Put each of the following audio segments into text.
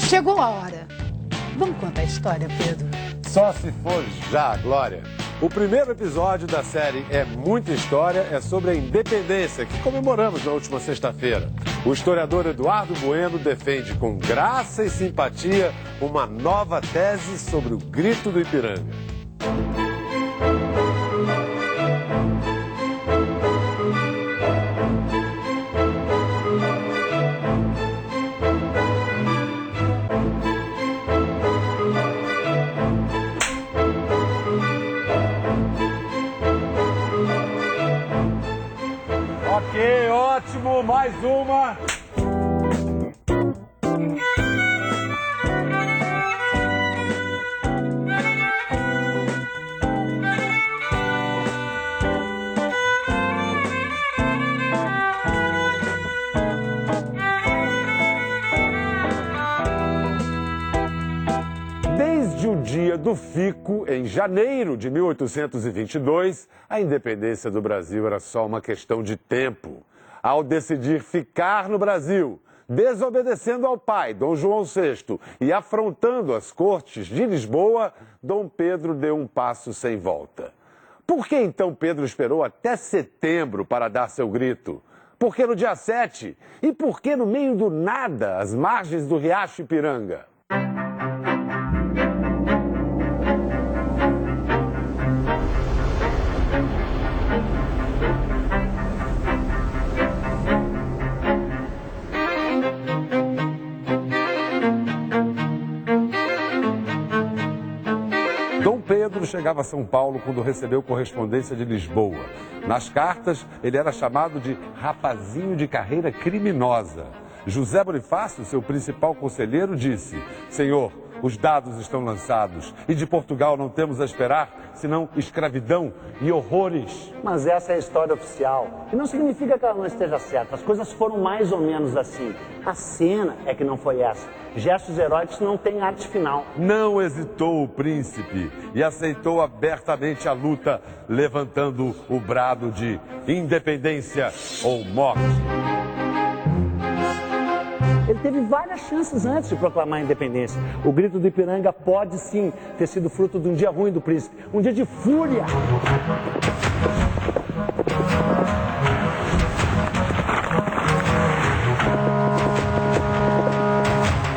Chegou a hora. Vamos contar a história, Pedro? Só se for já, Glória. O primeiro episódio da série É Muita História é sobre a independência que comemoramos na última sexta-feira. O historiador Eduardo Bueno defende com graça e simpatia uma nova tese sobre o Grito do Ipiranga. Ok, ótimo, mais uma. Desde o dia do Fico, em janeiro de 1822, a independência do Brasil era só uma questão de tempo. Ao decidir ficar no Brasil, desobedecendo ao pai, Dom João VI, e afrontando as cortes de Lisboa, Dom Pedro deu um passo sem volta. Por que então Pedro esperou até setembro para dar seu grito? Por que no dia 7? E por que no meio do nada, às margens do Riacho Ipiranga? Dom Pedro chegava a São Paulo quando recebeu correspondência de Lisboa. Nas cartas, ele era chamado de rapazinho de carreira criminosa. José Bonifácio, seu principal conselheiro, disse: Senhor, os dados estão lançados e de Portugal não temos a esperar senão escravidão e horrores. Mas essa é a história oficial. E não significa que ela não esteja certa. As coisas foram mais ou menos assim. A cena é que não foi essa. Gestos heróicos não têm arte final. Não hesitou o príncipe e aceitou abertamente a luta, levantando o brado de independência ou morte. Ele teve várias chances antes de proclamar a independência. O Grito do Ipiranga pode sim ter sido fruto de um dia ruim do príncipe, um dia de fúria.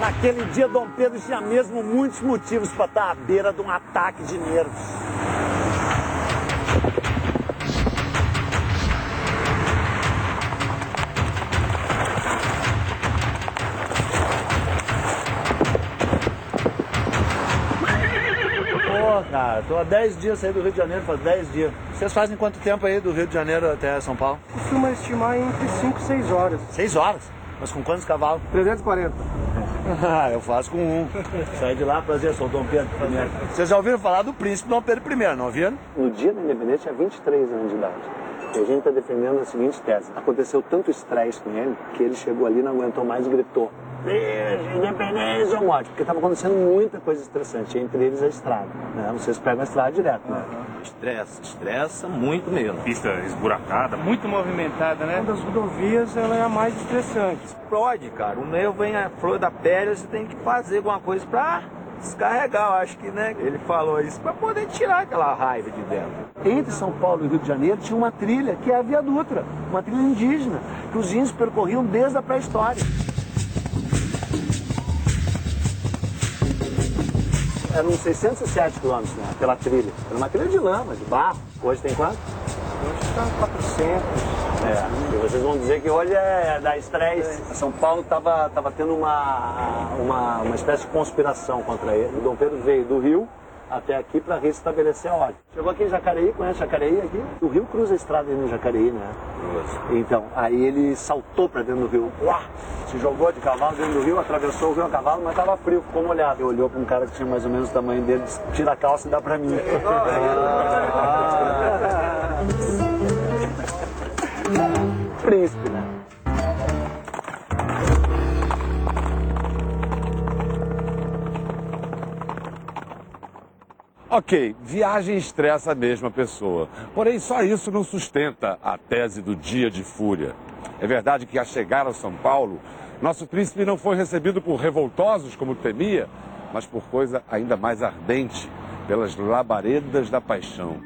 Naquele dia, Dom Pedro tinha mesmo muitos motivos para estar à beira de um ataque de nervos. Cara, tô há 10 dias saí do Rio de Janeiro, faz 10 dias. Vocês fazem quanto tempo aí do Rio de Janeiro até São Paulo? Costuma estimar entre 5 e 6 horas. 6 horas? Mas com quantos cavalos? 340. Eu faço com um. Saí de lá, prazer, sou o Dom Pedro I. Vocês já ouviram falar do príncipe Dom Pedro I, não ouviram? No dia da independência tinha 23 anos de idade. E a gente está defendendo a seguinte tese. Aconteceu tanto estresse com ele que ele chegou ali, não aguentou mais e gritou: independência ou morte? Porque estava acontecendo muita coisa estressante, entre eles a estrada. Né? Vocês pegam a estrada direto, né? Estressa muito mesmo. Pista esburacada, muito movimentada, né? Uma das rodovias ela é a mais estressante. Explode, cara. O nervo vem a flor da pele, você tem que fazer alguma coisa pra descarregar. Eu acho que, né, ele falou isso pra poder tirar aquela raiva de dentro. Entre São Paulo e Rio de Janeiro tinha uma trilha, que é a Via Dutra, uma trilha indígena, que os índios percorriam desde a pré-história. Eram 607 quilômetros, né, pela trilha. Era uma trilha de lama, de barro. Hoje tem quanto? Hoje está 400. E vocês vão dizer que hoje é da estresse. São Paulo estava tendo uma espécie de conspiração contra ele. O Dom Pedro veio do Rio até aqui para restabelecer a ordem. Chegou aqui em Jacareí, conhece Jacareí aqui? O rio cruza a estrada aí no Jacareí, né? Então, aí ele saltou para dentro do rio. Uá! Se jogou de cavalo dentro do rio, atravessou o rio a cavalo, mas estava frio, ficou molhado. Ele olhou para um cara que tinha mais ou menos o tamanho dele, disse: tira a calça e dá para mim. Príncipe, né? Ok, viagem estressa a mesma pessoa. Porém, só isso não sustenta a tese do dia de fúria. É verdade que, ao chegar a São Paulo, nosso príncipe não foi recebido por revoltosos como temia, mas por coisa ainda mais ardente, pelas labaredas da paixão.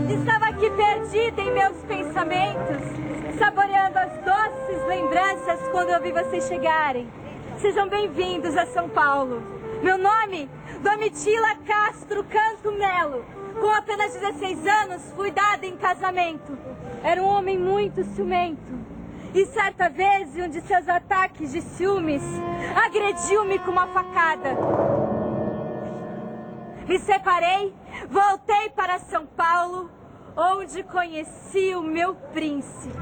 Estava aqui perdida em meus pensamentos, saboreando as doces lembranças quando eu vi vocês chegarem. Sejam bem-vindos a São Paulo. Meu nome, Domitila Castro Canto Melo. Com apenas 16 anos, fui dada em casamento. Era um homem muito ciumento. E certa vez, em um de seus ataques de ciúmes, agrediu-me com uma facada. Me separei, voltei para São Paulo, onde conheci o meu príncipe.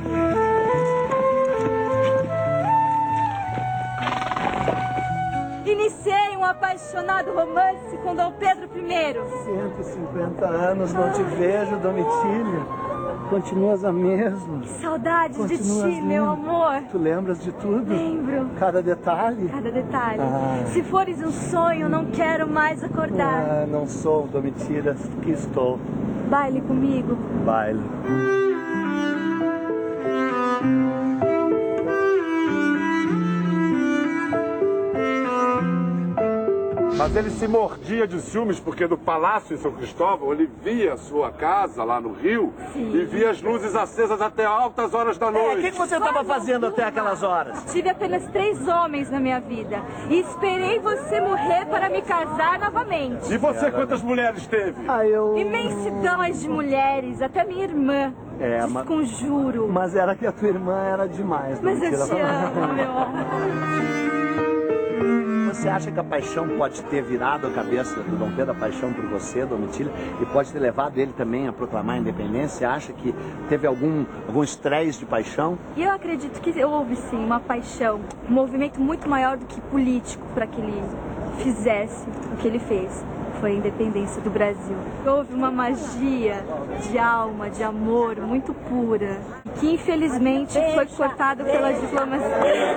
Iniciei um apaixonado romance com Dom Pedro I. 150 anos não te vejo, Domitila. Continuas a mesma. Saudades de Continuas ti, meu linda. amor. Tu lembras de tudo? Lembro. Cada detalhe? Cada detalhe. Ah. Se fores um sonho, não quero mais acordar. Ah, não sou, Domitila, que estou. Baile comigo. Baile. Mas ele se mordia de ciúmes porque do Palácio em São Cristóvão ele via a sua casa lá no Rio e via as luzes acesas até altas horas da O noite. que você estava fazendo até aquelas horas? Tive apenas 3 homens na minha vida e esperei você morrer para me casar novamente. E você quantas mulheres teve? Ah, eu... Imensidões de mulheres, até minha irmã. Desconjuro. Mas era que a tua irmã era demais, Mas eu Domitila. te amo, meu amor. Você acha que a paixão pode ter virado a cabeça do Dom Pedro, a paixão por você, Domitila, e pode ter levado ele também a proclamar a independência? Você acha que teve algum estresse de paixão? E eu acredito que houve sim uma paixão, um movimento muito maior do que político para que ele fizesse o que ele fez. Foi a independência do Brasil. Houve uma magia de alma, de amor muito pura, que infelizmente foi cortada pela diplomacia.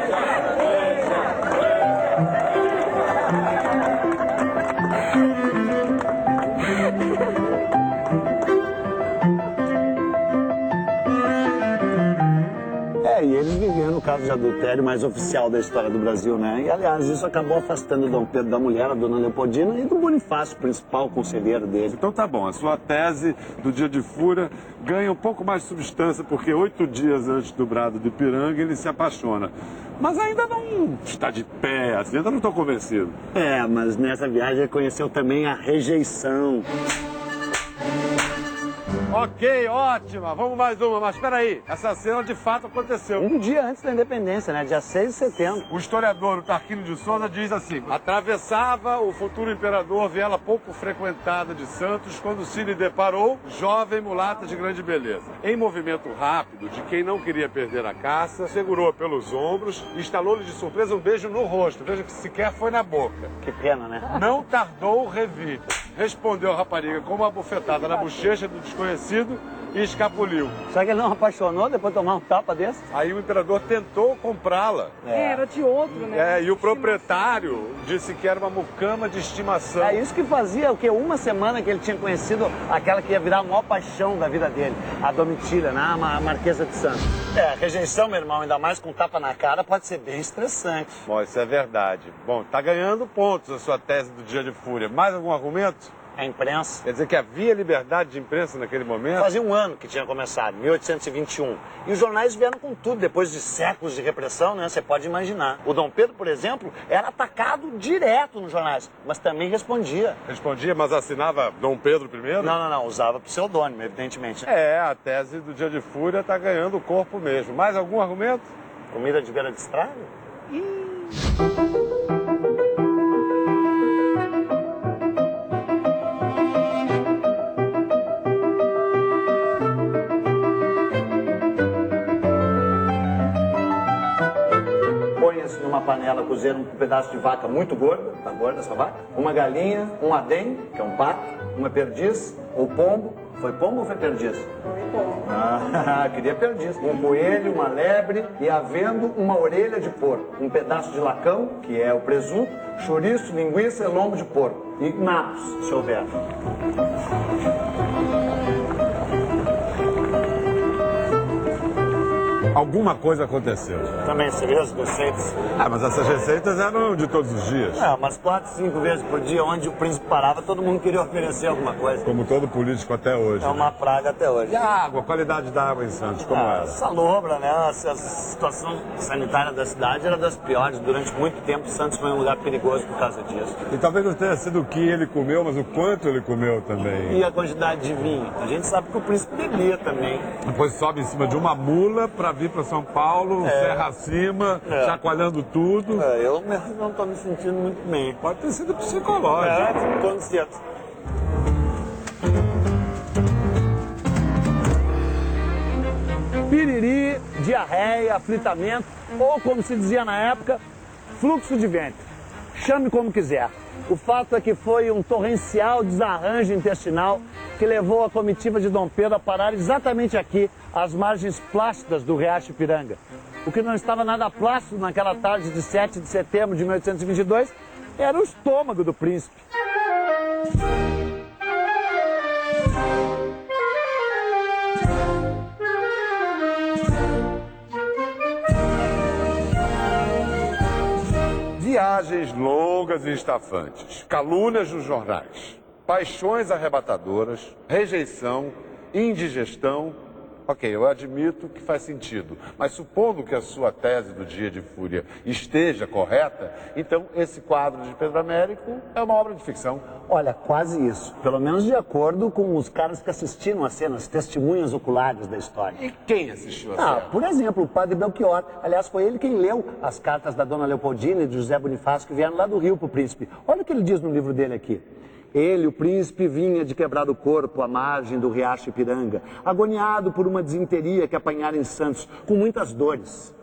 E eles viveram o caso de adultério mais oficial da história do Brasil, né? E, aliás, isso acabou afastando o Dom Pedro da mulher, a dona Leopoldina, e do Bonifácio, principal conselheiro dele. Então tá bom, a sua tese do Dia de Fúria ganha um pouco mais de substância, porque 8 dias antes do brado do Ipiranga ele se apaixona. Mas ainda não está de pé, assim, ainda não estou convencido. Mas nessa viagem ele conheceu também a rejeição. Ok, ótima, vamos mais uma, mas peraí, essa cena de fato aconteceu. Um dia antes da independência, né? Dia 6 de setembro. O historiador, o Tarquínio de Souza, diz assim: atravessava o futuro imperador viela pouco frequentada de Santos quando se lhe deparou jovem mulata de grande beleza. Em movimento rápido, de quem não queria perder a caça, segurou pelos ombros e instalou-lhe de surpresa um beijo no rosto. Veja que sequer foi na boca. Que pena, né? Não tardou o revir. Respondeu a rapariga com uma bufetada na bochecha do desconhecido e escapuliu. Será que ele não apaixonou depois de tomar um tapa desse? Aí o imperador tentou comprá-la. Era de outro, né? E o proprietário disse que era uma mucama de estimação. É isso que fazia, o quê? Uma semana que ele tinha conhecido aquela que ia virar a maior paixão da vida dele, a Domitila, né? A Marquesa de Santos. Rejeição, meu irmão, ainda mais com tapa na cara, pode ser bem estressante. Bom, isso é verdade. Bom, tá ganhando pontos a sua tese do Dia de Fúria. Mais algum argumento? A imprensa. Quer dizer que havia liberdade de imprensa naquele momento? Fazia um ano que tinha começado, 1821. E os jornais vieram com tudo, depois de séculos de repressão, né? Você pode imaginar. O Dom Pedro, por exemplo, era atacado direto nos jornais, mas também respondia. Respondia, mas assinava Dom Pedro I? Não, usava pseudônimo, evidentemente. A tese do Dia de Fúria tá ganhando o corpo mesmo. Mais algum argumento? Comida de beira de estrada? Põe-se numa panela cozer um pedaço de vaca muito gorda, tá gorda essa vaca, uma galinha, um adém, que é um pato, uma perdiz, ou pombo, Foi pombo ou foi perdiz? Foi bom. Ah, queria perdiz. Um coelho, uma lebre e havendo uma orelha de porco. Um pedaço de lacão, que é o presunto, chouriço, linguiça e lombo de porco. E nabos, se houver. Alguma coisa aconteceu. Também seria as receitas. Ah, mas essas receitas eram de todos os dias. É, umas 4, 5 vezes por dia, onde o príncipe parava, todo mundo queria oferecer alguma coisa. Como todo político até hoje. É uma praga até hoje. E a água, a qualidade da água em Santos, como era? Salobra, né? A situação sanitária da cidade era das piores. Durante muito tempo, Santos foi um lugar perigoso por causa disso. E talvez não tenha sido o que ele comeu, mas o quanto ele comeu também. E a quantidade de vinho. A gente sabe que o príncipe bebia também. Depois sobe em cima de uma mula para vir para São Paulo, serra acima, chacoalhando tudo. Eu mesmo não estou me sentindo muito bem. Pode ter sido psicológico. Estou ansioso. Piriri, diarreia, aflitamento, ou como se dizia na época, fluxo de ventre. Chame como quiser. O fato é que foi um torrencial desarranjo intestinal que levou a comitiva de Dom Pedro a parar exatamente aqui, às margens plácidas do Riacho Ipiranga. O que não estava nada plácido naquela tarde de 7 de setembro de 1822 era o estômago do príncipe. Viagens longas e estafantes, calúnias nos jornais, paixões arrebatadoras, rejeição, indigestão. Ok, eu admito que faz sentido, mas supondo que a sua tese do Dia de Fúria esteja correta, então esse quadro de Pedro Américo é uma obra de ficção. Olha, quase isso. Pelo menos de acordo com os caras que assistiram a cena, as testemunhas oculares da história. E quem assistiu a cena? Por exemplo, o padre Belchior. Aliás, foi ele quem leu as cartas da dona Leopoldina e de José Bonifácio que vieram lá do Rio pro príncipe. Olha o que ele diz no livro dele aqui. Ele, o príncipe, vinha de quebrar o corpo à margem do Riacho Ipiranga, agoniado por uma desinteria que apanhara em Santos, com muitas dores.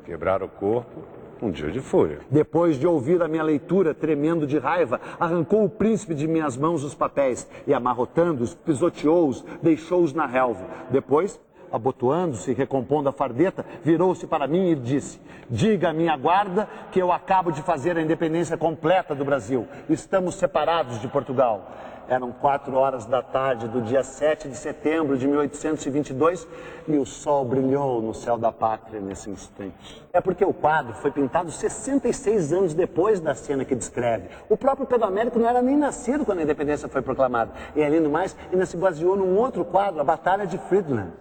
Quebrar o corpo, um dia de fúria. Depois de ouvir a minha leitura, tremendo de raiva, arrancou o príncipe de minhas mãos os papéis e, amarrotando-os, pisoteou-os, deixou-os na relva. Depois, abotoando-se e recompondo a fardeta, virou-se para mim e disse: diga à minha guarda que eu acabo de fazer a independência completa do Brasil. Estamos separados de Portugal. Eram 4 horas da tarde do dia 7 de setembro de 1822 e o sol brilhou no céu da pátria nesse instante. É porque o quadro foi pintado 66 anos depois da cena que descreve. O próprio Pedro Américo não era nem nascido quando a independência foi proclamada. E, além do mais, ainda se baseou num outro quadro, a Batalha de Friedland.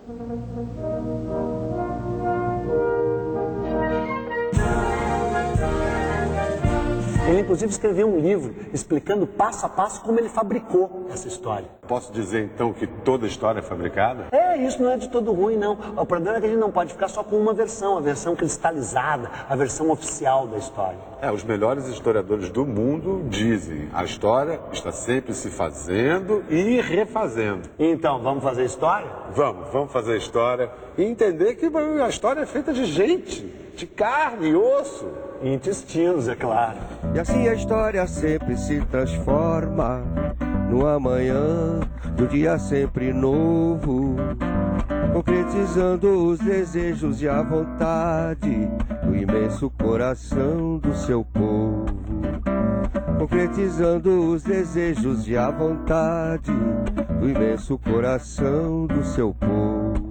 Ele, inclusive, escreveu um livro explicando passo a passo como ele fabricou essa história. Posso dizer, então, que toda história é fabricada? Isso não é de todo ruim, não. O problema é que a gente não pode ficar só com uma versão, a versão cristalizada, a versão oficial da história. Os melhores historiadores do mundo dizem: a história está sempre se fazendo e refazendo. Então, vamos fazer história? Vamos fazer história e entender que a história é feita de gente, de carne e osso. E intestinos, é claro. E assim a história sempre se transforma no amanhã do dia sempre novo, concretizando os desejos e a vontade do imenso coração do seu povo, concretizando os desejos e a vontade do imenso coração do seu povo.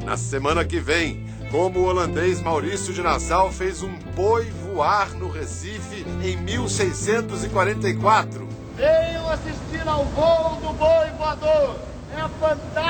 Na semana que vem, como o holandês Maurício de Nassau fez um boi voar no Recife em 1644. Venham assistir ao voo do boi voador. É fantástico.